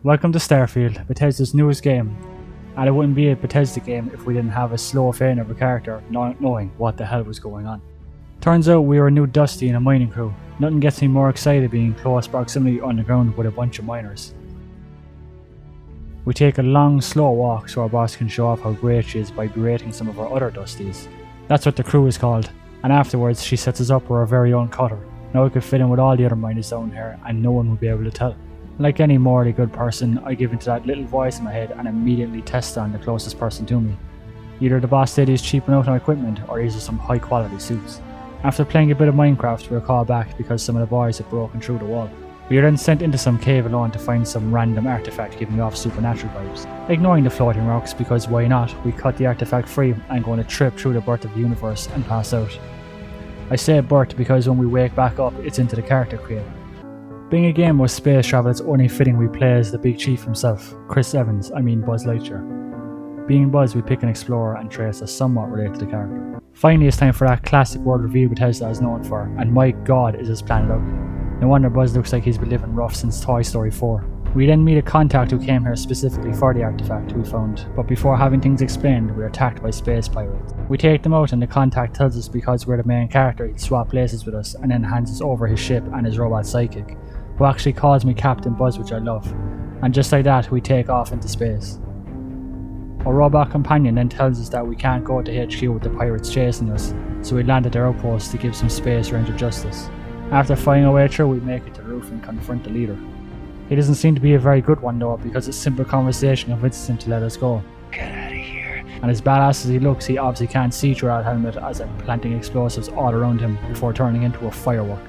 Welcome to Starfield, Bethesda's newest game, and it wouldn't be a Bethesda game if we didn't have a slow fade of a character not knowing what the hell was going on. Turns out we were a new Dusty in a mining crew. Nothing gets me more excited being in close proximity underground with a bunch of miners. We take a long, slow walk so our boss can show off how great she is by berating some of our other Dusties. That's what the crew is called, and afterwards she sets us up with our very own cutter. Now we could fit in with all the other miners down here and no one would be able to tell. Like any morally good person, I give into that little voice in my head and immediately test on the closest person to me. Either the boss said he's cheaping out on equipment or these are some high quality suits. After playing a bit of Minecraft, we were called back because some of the boys had broken through the wall. We were then sent into some cave alone to find some random artifact giving off supernatural vibes. Ignoring the floating rocks because why not, we cut the artifact free and go on a trip through the birth of the universe and pass out. I say birth because when we wake back up, it's into the character creator. Being a game with space travel, it's only fitting we play as the big chief himself, Buzz Lightyear. Being Buzz, we pick an explorer and trace as somewhat related to the character. Finally, it's time for that classic world reveal Bethesda is known for, and my god is his planet ugly. No wonder Buzz looks like he's been living rough since Toy Story 4. We then meet a contact who came here specifically for the artifact we found, but before having things explained, we're attacked by space pirates. We take them out and the contact tells us because we're the main character he'd swap places with us and then hands us over his ship and his robot psychic, who actually calls me Captain Buzz, which I love, and just like that we take off into space. Our robot companion then tells us that we can't go to HQ with the pirates chasing us, so we land at their outpost to give some Space Ranger justice. After flying our way through, we make it to the roof and confront the leader. He doesn't seem to be a very good one though, because a simple conversation convinces him to let us go. Get out of here. And as badass as he looks, he obviously can't see through that helmet as I'm planting explosives all around him before turning into a firework.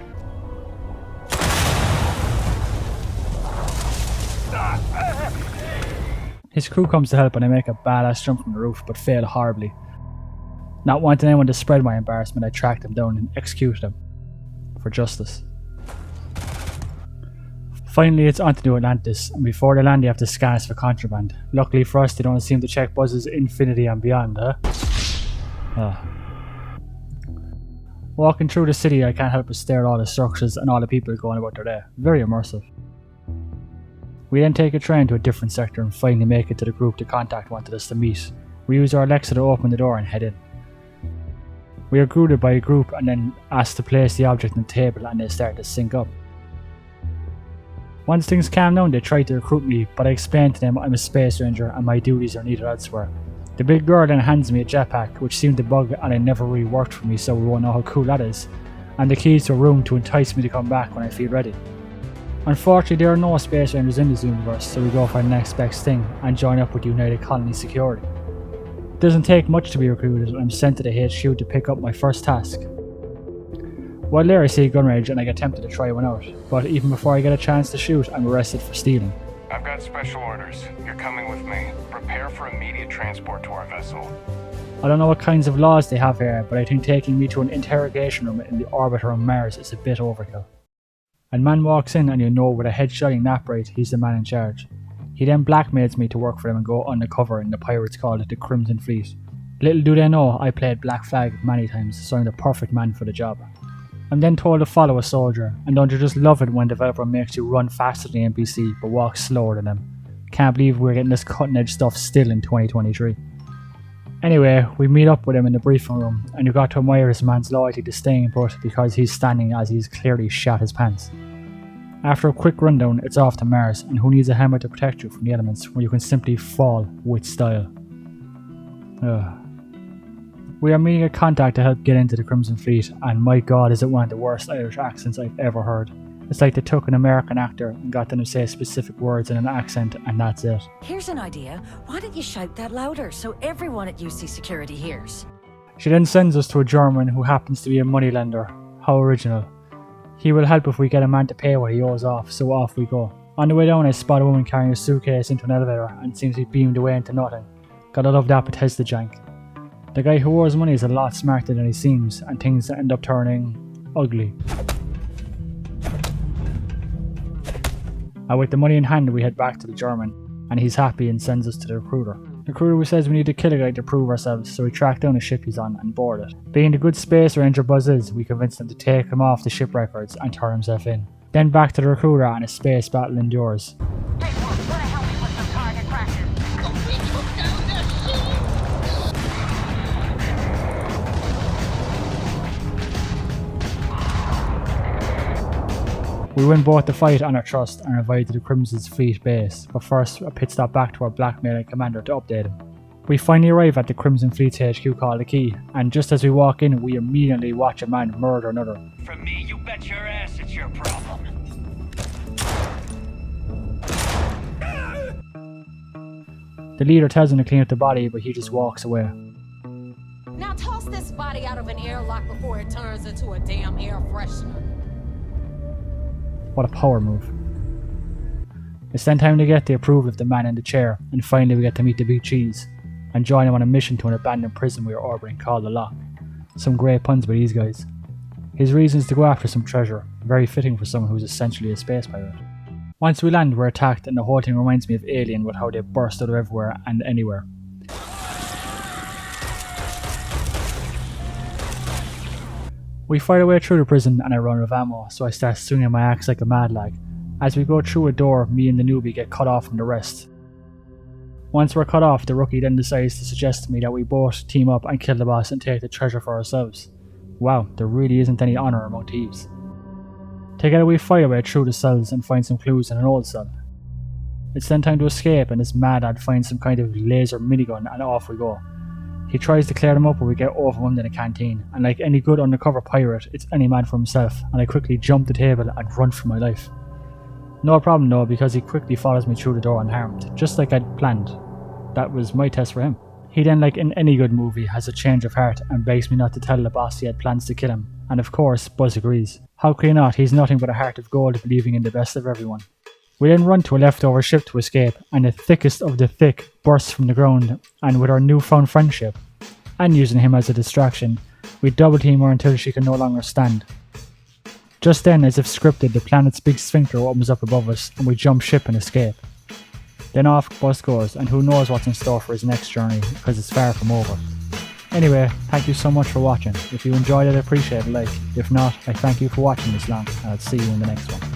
His crew comes to help and I make a badass jump from the roof but fail horribly. Not wanting anyone to spread my embarrassment, I tracked him down and executed him. For justice. Finally, it's on to New Atlantis, and before they land, they have to scan us for contraband. Luckily for us, they don't seem to check Buzz's infinity and beyond, Walking through the city, I can't help but stare at all the structures and all the people going about their day. Very immersive. We then take a train to a different sector and finally make it to the group the contact wanted us to meet. We use our Alexa to open the door and head in. We are greeted by a group and then asked to place the object on the table and they start to sync up. Once things calm down, they try to recruit me, but I explain to them I'm a space ranger and my duties are needed elsewhere. The big girl then hands me a jetpack, which seemed to bug and it never really worked for me, so we won't know how cool that is, and the keys to a room to entice me to come back when I feel ready. Unfortunately, there are no space rangers in this universe, so we go for the next best thing and join up with United Colony Security. It doesn't take much to be recruited and I'm sent to the HQ to pick up my first task. While there I see a gun range and I get tempted to try one out, but even before I get a chance to shoot, I'm arrested for stealing. I've got special orders. You're coming with me. Prepare for immediate transport to our vessel. I don't know what kinds of laws they have here, but I think taking me to an interrogation room in the orbiter on Mars is a bit overkill. And man walks in and you know with a head shining that bright, he's the man in charge. He then blackmails me to work for him and go undercover in the pirates called the Crimson Fleet. Little do they know, I played Black Flag many times, so I'm the perfect man for the job. I'm then told to follow a soldier, and don't you just love it when a developer makes you run faster than the NPC but walk slower than them. Can't believe we're getting this cutting edge stuff still in 2023. Anyway, we meet up with him in the briefing room, and you got to admire this man's loyalty to staying put because he's standing as he's clearly shat his pants. After a quick rundown, it's off to Mars, and who needs a helmet to protect you from the elements when you can simply fall with style? We are meeting a contact to help get into the Crimson Fleet, and my god is it one of the worst Irish accents I've ever heard. It's like they took an American actor and got them to say specific words in an accent and that's it. Here's an idea. Why don't you shout that louder so everyone at UC Security hears? She then sends us to a German who happens to be a moneylender. How original. He will help if we get a man to pay what he owes off, so off we go. On the way down I spot a woman carrying a suitcase into an elevator and seems to be beamed away into nothing. Gotta love that Bethesda jank. The guy who owes money is a lot smarter than he seems, and things end up turning ugly. And with the money in hand, we head back to the German, and he's happy and sends us to the recruiter. The recruiter says we need to kill a guy to prove ourselves, so we track down the ship he's on and board it. Being the good space ranger Buzz is, we convince him to take him off the ship records and turn himself in. Then back to the recruiter and a space battle endures. Hey, We win both the fight and our trust and arrive to the Crimson's fleet base, but first a pit stop back to our blackmailing commander to update him. We finally arrive at the Crimson Fleet's HQ called the Key, and just as we walk in, we immediately watch a man murder another. From me, you bet your ass it's your problem. The leader tells him to clean up the body, but he just walks away. Now toss this body out of an airlock before it turns into a damn air freshener. What a power move. It's then time to get the approval of the man in the chair, and finally we get to meet the big cheese and join him on a mission to an abandoned prison we are orbiting called the Lock. Some great puns by these guys. His reasons to go after some treasure, very fitting for someone who's essentially a space pirate. Once we land, we're attacked, and the whole thing reminds me of Alien with how they burst out of everywhere and anywhere. We fight our way through the prison and I run out of ammo, so I start swinging my axe like a mad lag. As we go through a door, me and the newbie get cut off from the rest. Once we're cut off, the rookie then decides to suggest to me that we both team up and kill the boss and take the treasure for ourselves. Wow, there really isn't any honour among thieves. Together we fight our way through the cells and find some clues in an old cell. It's then time to escape, and this mad lad finds some kind of laser minigun and off we go. He tries to clear them up, but we get overwhelmed in a canteen, and like any good undercover pirate, it's any man for himself, and I quickly jump the table and run for my life. No problem though, because he quickly follows me through the door unharmed, just like I'd planned. That was my test for him. He then, like in any good movie, has a change of heart and begs me not to tell the boss he had plans to kill him, and of course Buzz agrees. How could he not? He's nothing but a heart of gold, believing in the best of everyone. We then run to a leftover ship to escape, and the thickest of the thick bursts from the ground, and with our newfound friendship, and using him as a distraction, we double team her until she can no longer stand. Just then, as if scripted, the planet's big sphincter opens up above us, and we jump ship and escape. Then off Buzz goes, and who knows what's in store for his next journey, because it's far from over. Anyway, thank you so much for watching. If you enjoyed it, I appreciate a like. If not, I thank you for watching this long, and I'll see you in the next one.